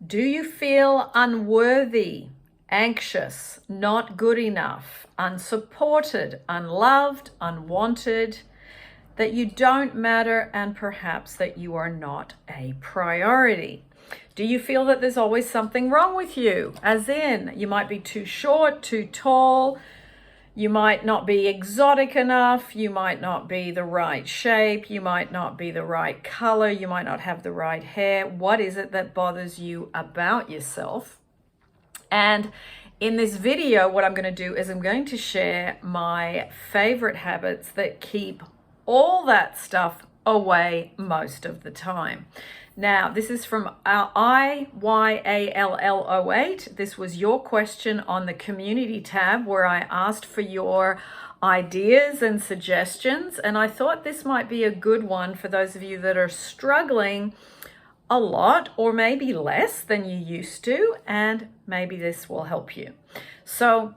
Do you feel unworthy, anxious, not good enough, unsupported, unloved, unwanted, that you don't matter, and perhaps that you are not a priority? Do you feel that there's always something wrong with you? As in, you might be too short, too tall, you might not be exotic enough, you might not be the right shape, you might not be the right color, you might not have the right hair. What is it that bothers you about yourself? And in this video, what I'm going to do is I'm going to share my favorite habits that keep all that stuff away most of the time. Now, this is from IYALL08. This was your question on the community tab where I asked for your ideas and suggestions. And I thought this might be a good one for those of you that are struggling a lot or maybe less than you used to. And maybe this will help you. So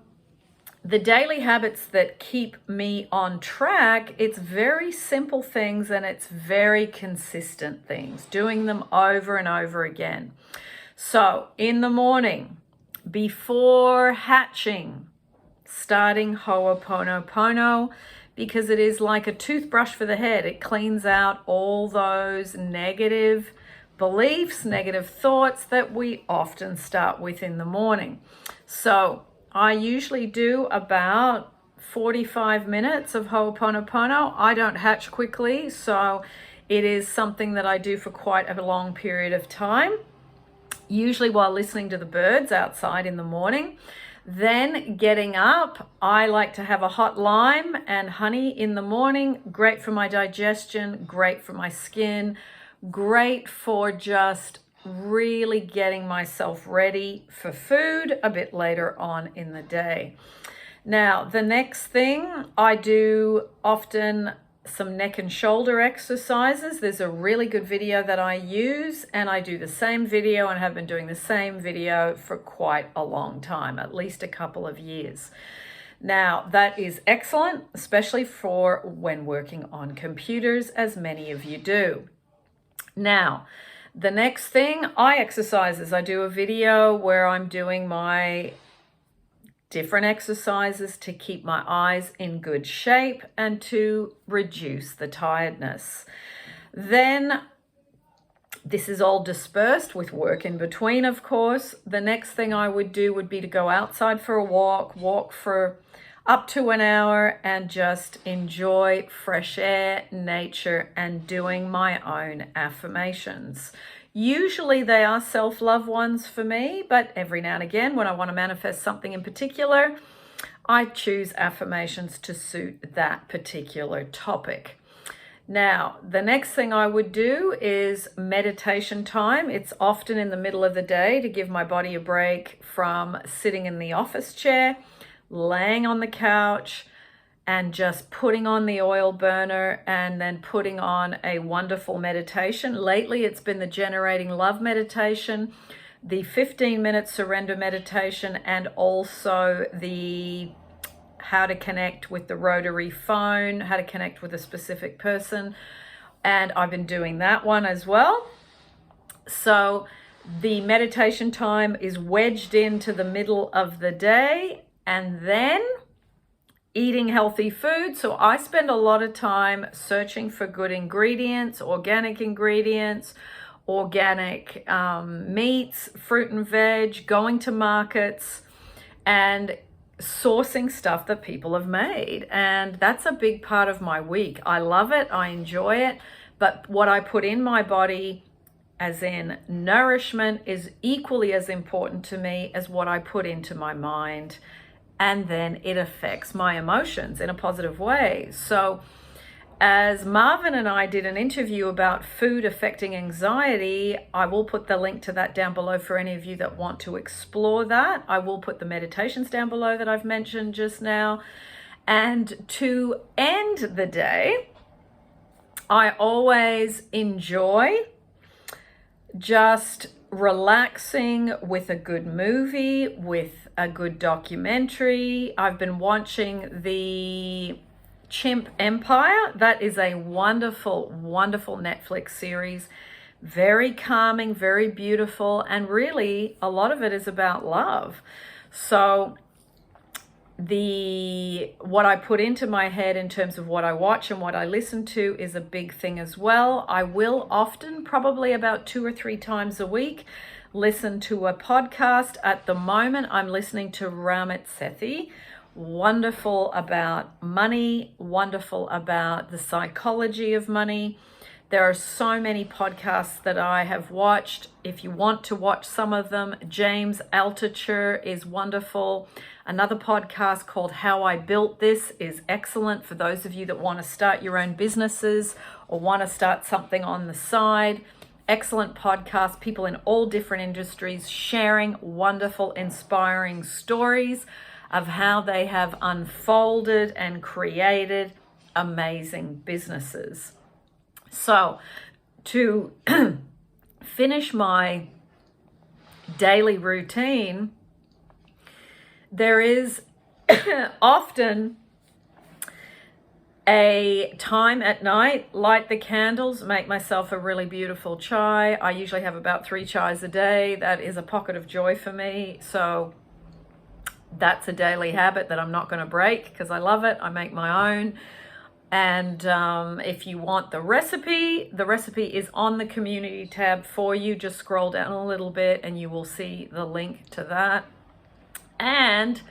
the daily habits that keep me on track, it's very simple things and it's very consistent things, doing them over and over again. So in the morning, before hatching, starting Ho'oponopono, because it is like a toothbrush for the head. It cleans out all those negative beliefs, negative thoughts that we often start with in the morning. So I usually do about 45 minutes of Ho'oponopono. I don't hatch quickly, so it is something that I do for quite a long period of time, usually while listening to the birds outside in the morning. Then getting up, I like to have a hot lime and honey in the morning. Great for my digestion, great for my skin, great for just really getting myself ready for food a bit later on in the day. Now, the next thing I do often some neck and shoulder exercises. There's a really good video that I use, and I do the same video and have been doing the same video for quite a long time, at least a couple of years. Now, that is excellent, especially for when working on computers, as many of you do. Now, the next thing, eye exercises. I do a video where I'm doing my different exercises to keep my eyes in good shape and to reduce the tiredness. Then this is all dispersed with work in between, of course. The next thing I would do would be to go outside for a walk for up to an hour and just enjoy fresh air, nature, and doing my own affirmations. Usually they are self-love ones for me, but every now and again when I want to manifest something in particular, I choose affirmations to suit that particular topic. Now, the next thing I would do is meditation time. It's often in the middle of the day to give my body a break from sitting in the office chair, laying on the couch, and just putting on the oil burner and then putting on a wonderful meditation. Lately, it's been the Generating Love meditation, the 15-minute surrender meditation, and also the how to connect with the rotary phone, how to connect with a specific person. And I've been doing that one as well. So the meditation time is wedged into the middle of the day, and then eating healthy food. So I spend a lot of time searching for good ingredients, organic meats, fruit and veg, going to markets and sourcing stuff that people have made. And that's a big part of my week. I love it. I enjoy it. But what I put in my body, as in nourishment, is equally as important to me as what I put into my mind. And then it affects my emotions in a positive way. So as Marvin and I did an interview about food affecting anxiety, I will put the link to that down below for any of you that want to explore that. I will put the meditations down below that I've mentioned just now. And to end the day, I always enjoy just relaxing with a good movie, with a good documentary. I've been watching the Chimp Empire. That is a wonderful, wonderful Netflix series very calming, very beautiful, and really a lot of it is about love. So what I put into my head in terms of what I watch and what I listen to is a big thing as well. I will often, probably about 2 or 3 times a week, listen to a podcast. At the moment, I'm listening to Ramit Sethi. Wonderful about money, wonderful about the psychology of money. There are so many podcasts that I have watched. If you want to watch some of them, James Altucher is wonderful. Another podcast called How I Built This is excellent for those of you that want to start your own businesses or want to start something on the side. Excellent podcast, people in all different industries sharing wonderful, inspiring stories of how they have unfolded and created amazing businesses. So to finish my daily routine, there is often a time at night, light the candles, make myself a really beautiful chai. I usually have about 3 chais a day. That is a pocket of joy for me. So that's a daily habit that I'm not going to break because I love it. I make my own. And if you want the recipe is on the community tab for you. Just scroll down a little bit and you will see the link to that. And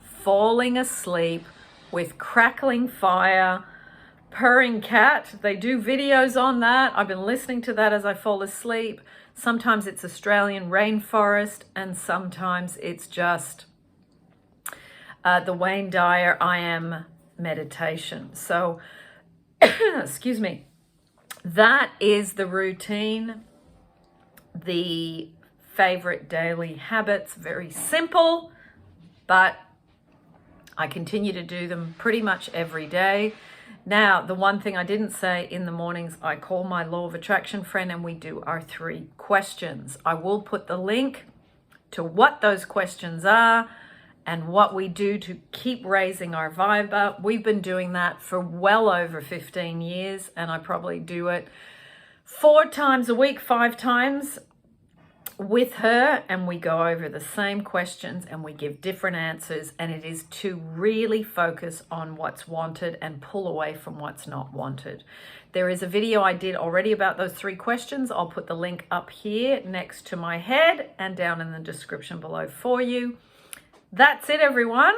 falling asleep with crackling fire, purring cat. They do videos on that. I've been listening to that as I fall asleep. Sometimes it's Australian rainforest and sometimes it's just the Wayne Dyer I Am meditation. So, excuse me, that is the routine, the favorite daily habits, very simple, but I continue to do them pretty much every day. Now, the one thing I didn't say, in the mornings, I call my law of attraction friend and we do our 3 questions. I will put the link to what those questions are and what we do to keep raising our vibe up. We've been doing that for well over 15 years, and I probably do it 4 times a week, 5 times with her, and we go over the same questions and we give different answers, and it is to really focus on what's wanted and pull away from what's not wanted. There is a video I did already about those 3 questions. I'll put the link up here next to my head and down in the description below for you. That's it, everyone.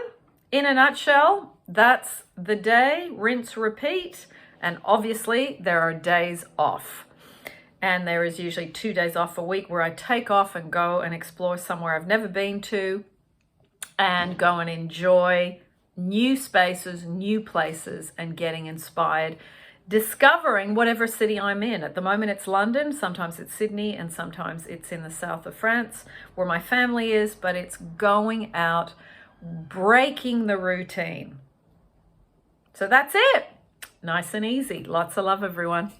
In a nutshell, that's the day. Rinse, repeat. And obviously, there are days off. And there is usually 2 days off a week where I take off and go and explore somewhere I've never been to and go and enjoy new spaces, new places, and getting inspired, discovering whatever city I'm in. At the moment, it's London. Sometimes it's Sydney, and sometimes it's in the south of France where my family is, but it's going out, breaking the routine. So that's it. Nice and easy. Lots of love, everyone.